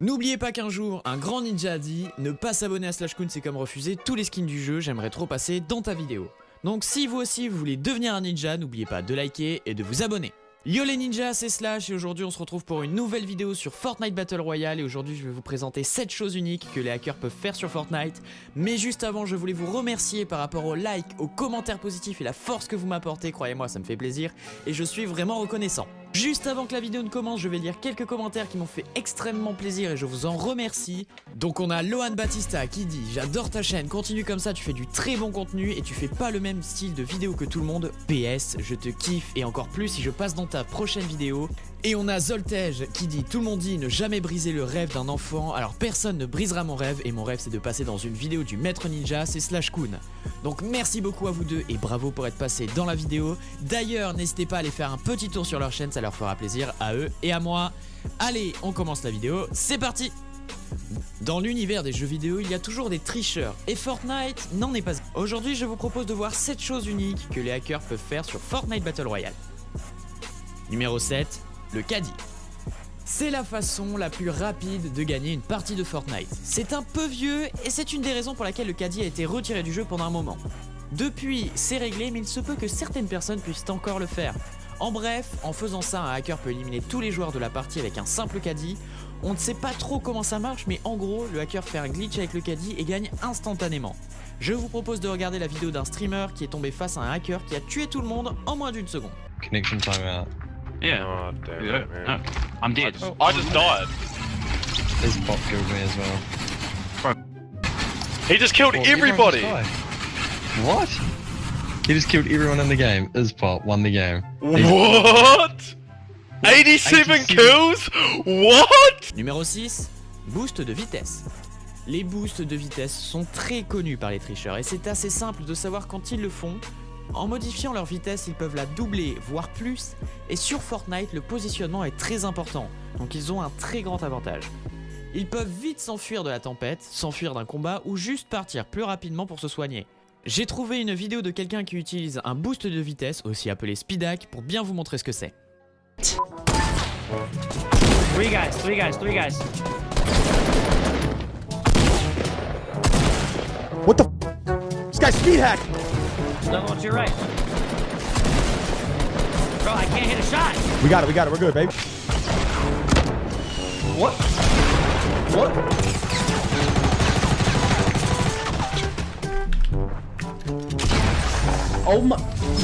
N'oubliez pas qu'un jour, un grand ninja a dit « Ne pas s'abonner à Slashcoon, c'est comme refuser tous les skins du jeu, j'aimerais trop passer dans ta vidéo ». Donc si vous aussi vous voulez devenir un ninja, n'oubliez pas de liker et de vous abonner. Yo les ninjas, c'est Slash et aujourd'hui on se retrouve pour une nouvelle vidéo sur Fortnite Battle Royale et aujourd'hui je vais vous présenter 7 choses uniques que les hackers peuvent faire sur Fortnite. Mais juste avant, je voulais vous remercier par rapport aux likes, aux commentaires positifs et la force que vous m'apportez, croyez-moi ça me fait plaisir et je suis vraiment reconnaissant. Juste avant que la vidéo ne commence, je vais lire quelques commentaires qui m'ont fait extrêmement plaisir et je vous en remercie. Donc on a Lohan Batista qui dit « J'adore ta chaîne, continue comme ça, tu fais du très bon contenu et tu fais pas le même style de vidéo que tout le monde. PS, je te kiffe et encore plus si je passe dans ta prochaine vidéo. » Et on a Zoltej qui dit « Tout le monde dit ne jamais briser le rêve d'un enfant, alors personne ne brisera mon rêve et mon rêve c'est de passer dans une vidéo du maître ninja, c'est Slashcoon. » Donc merci beaucoup à vous deux et bravo pour être passé dans la vidéo. D'ailleurs n'hésitez pas à aller faire un petit tour sur leur chaîne, ça leur fera plaisir à eux et à moi. Allez, on commence la vidéo, c'est parti. Dans l'univers des jeux vidéo, il y a toujours des tricheurs et Fortnite n'en est pas un. Aujourd'hui je vous propose de voir 7 choses uniques que les hackers peuvent faire sur Fortnite Battle Royale. Numéro 7. Le caddie. C'est la façon la plus rapide de gagner une partie de Fortnite. C'est un peu vieux et c'est une des raisons pour laquelle le caddie a été retiré du jeu pendant un moment. Depuis, c'est réglé mais il se peut que certaines personnes puissent encore le faire. En bref, en faisant ça, un hacker peut éliminer tous les joueurs de la partie avec un simple caddie. On ne sait pas trop comment ça marche mais en gros, le hacker fait un glitch avec le caddie et gagne instantanément. Je vous propose de regarder la vidéo d'un streamer qui est tombé face à un hacker qui a tué tout le monde en moins d'une seconde. Connection timeout. Yeah. Oh, damn Yeah. it, man. No, I'm dead. I just died. This bot killed me as well. He just killed Oh, everybody. everyone just died. What? He just killed everyone in the game. Isbot won the game. What? 87 87. kills? What? Numéro 6. Boost de vitesse. Les boosts de vitesse sont très connus par les tricheurs et c'est assez simple de savoir quand ils le font. En modifiant leur vitesse, ils peuvent la doubler, voire plus, et sur Fortnite, le positionnement est très important, donc ils ont un très grand avantage. Ils peuvent vite s'enfuir de la tempête, s'enfuir d'un combat ou juste partir plus rapidement pour se soigner. J'ai trouvé une vidéo de quelqu'un qui utilise un boost de vitesse, aussi appelé speed hack, pour bien vous montrer ce que c'est. Three guys. What the f? This guy's speed hack! No, to your right. Bro, I can't hit a shot. We got it, we're good, baby. What? What? Oh my,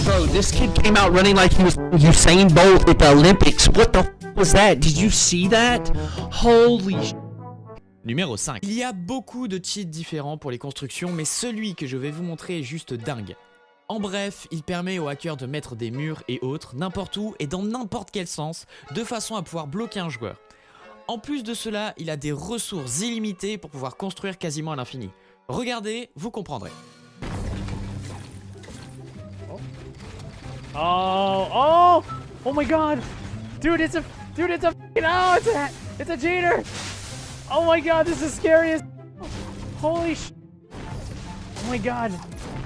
bro, this kid came out running like he was Usain Bolt at the Olympics. What the f was that? Did you see that? Holy sh. Numéro 5. Il y a beaucoup de cheats différents pour les constructions, mais celui que je vais vous montrer est juste dingue. En bref, il permet aux hackers de mettre des murs et autres n'importe où et dans n'importe quel sens, de façon à pouvoir bloquer un joueur. En plus de cela, il a des ressources illimitées pour pouvoir construire quasiment à l'infini. Regardez, vous comprendrez. Oh my god! Dude, it's a fucking, oh, it's a cheater! Oh my god, this is scary as holy sh. Oh my god.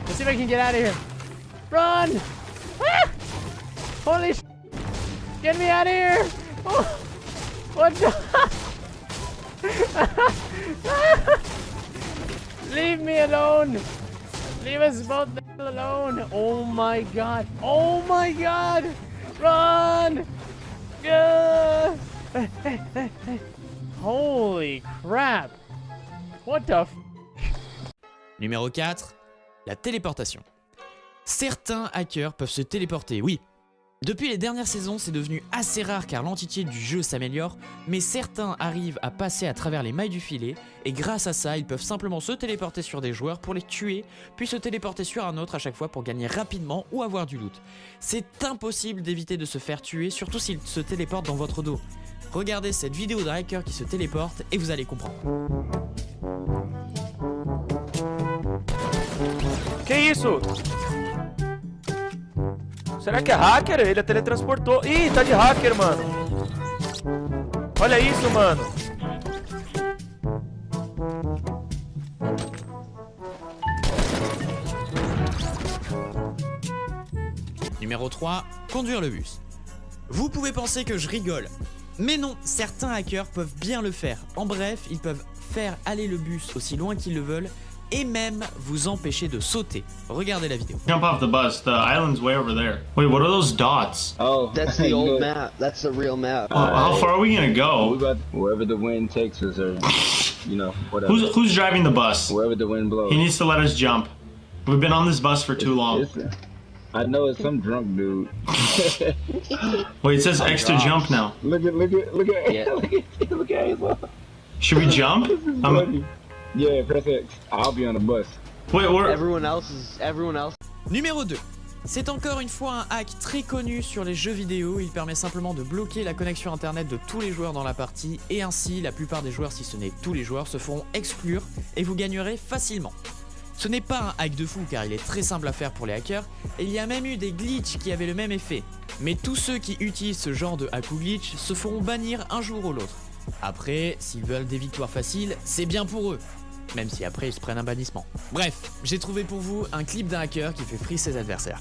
Let's see if I can get out of here. Run! Ah! Holy sh. Get me out of here! Oh, what the? Leave me alone! Leave us both the hell alone! Oh my god! Oh my god! Run! Ah! Holy crap! What the f. Numéro 4. La téléportation. Certains hackers peuvent se téléporter, oui. Depuis les dernières saisons, c'est devenu assez rare car l'entité du jeu s'améliore, mais certains arrivent à passer à travers les mailles du filet, et grâce à ça, ils peuvent simplement se téléporter sur des joueurs pour les tuer, puis se téléporter sur un autre à chaque fois pour gagner rapidement ou avoir du loot. C'est impossible d'éviter de se faire tuer, surtout s'il se téléporte dans votre dos. Regardez cette vidéo d'un hacker qui se téléporte et vous allez comprendre. Que isso? Será que é hacker? Ele teletransportou. Ih, tá de hacker, mano. Olha isso, mano. Numéro 3. Conduire le bus. Vous pouvez penser que je rigole, Mais non, certains hackers peuvent bien le faire. En bref, ils peuvent faire aller le bus aussi loin qu'ils le veulent et même vous empêcher de sauter. Regardez la vidéo. Jump off the bus. The island's way over there. Wait, what are those dots? Oh, that's the old map. That's the real map. How far are we gonna go? We got wherever the wind takes us, or you know, whatever. Who's driving the bus? Wherever the wind blows. He needs to let us jump. We've been on this bus for too long. I know it's some drunk dude. Wait, it says extra jump now. Look at yeah. look at Hazel. Should we jump? Yeah, press X. I'll be on the bus. Wait, everyone else. Numéro 2. C'est encore une fois un hack très connu sur les jeux vidéo, il permet simplement de bloquer la connexion internet de tous les joueurs dans la partie et ainsi la plupart des joueurs, si ce n'est tous les joueurs, se feront exclure et vous gagnerez facilement. Ce n'est pas un hack de fou car il est très simple à faire pour les hackers et il y a même eu des glitches qui avaient le même effet. Mais tous ceux qui utilisent ce genre de hack ou glitch se feront bannir un jour ou l'autre. Après, s'ils veulent des victoires faciles, c'est bien pour eux. Même si après ils se prennent un bannissement. Bref, j'ai trouvé pour vous un clip d'un hacker qui fait freeze ses adversaires.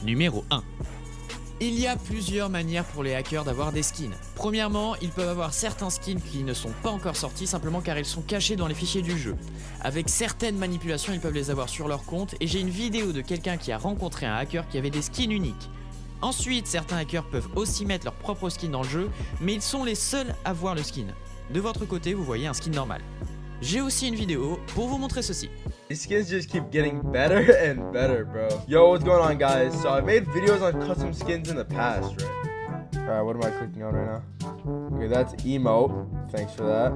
Numéro 1. Il y a plusieurs manières pour les hackers d'avoir des skins. Premièrement, ils peuvent avoir certains skins qui ne sont pas encore sortis simplement car ils sont cachés dans les fichiers du jeu. Avec certaines manipulations, ils peuvent les avoir sur leur compte et j'ai une vidéo de quelqu'un qui a rencontré un hacker qui avait des skins uniques. Ensuite, certains hackers peuvent aussi mettre leur propre skin dans le jeu, mais ils sont les seuls à voir le skin. De votre côté, vous voyez un skin normal. J'ai aussi une vidéo pour vous montrer ceci. These skins just keep getting better and better, bro. Yo, what's going on, guys? So I've made videos on custom skins in the past, right? Alright, what am I clicking on right now? Okay, that's emote. Thanks for that.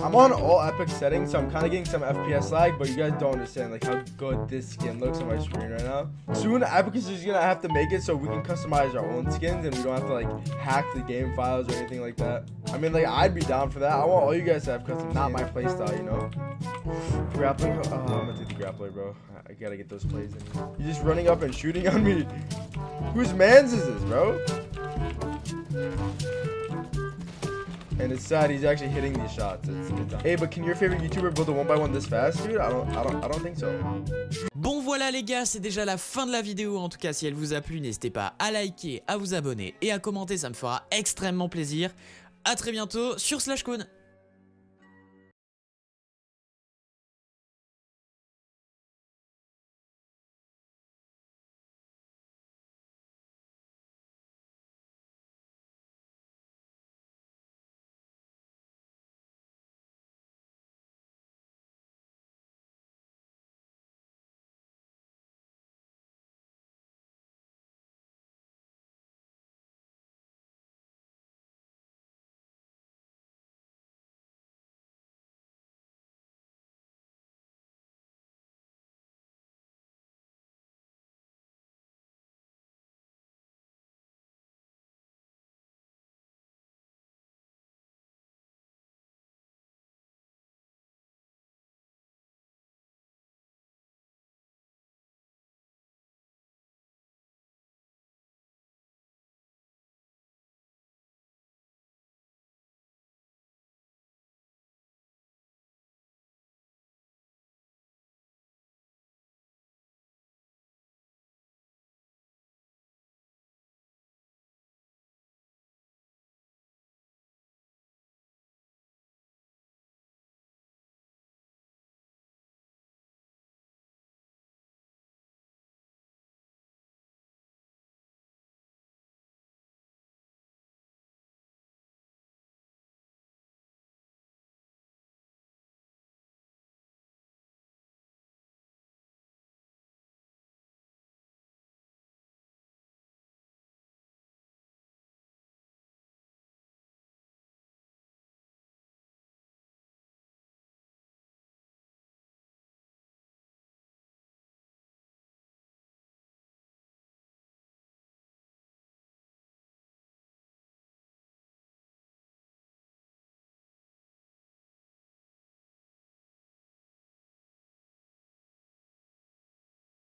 I'm on all epic settings, so I'm kind of getting some FPS lag, but you guys don't understand like how good this skin looks on my screen right now. Soon, Epic is just gonna have to make it so we can customize our own skins and we don't have to like hack the game files or anything like that. I mean, like I'd be down for that. I want all you guys to have custom skins. Not my playstyle, you know. Grappling. Oh, I'm gonna take the grappler, bro. I gotta get those plays in. You're just running up and shooting on me. Whose mans is this, bro? And it's sad he's actually hitting these shots. Hey, but can your favorite YouTuber build a 1x1 this fast, dude? I don't think so. Bon voilà les gars, c'est déjà la fin de la vidéo. En tout cas, si elle vous a plu, n'hésitez pas à liker, à vous abonner et à commenter, ça me fera extrêmement plaisir. A très bientôt sur Slashcoon.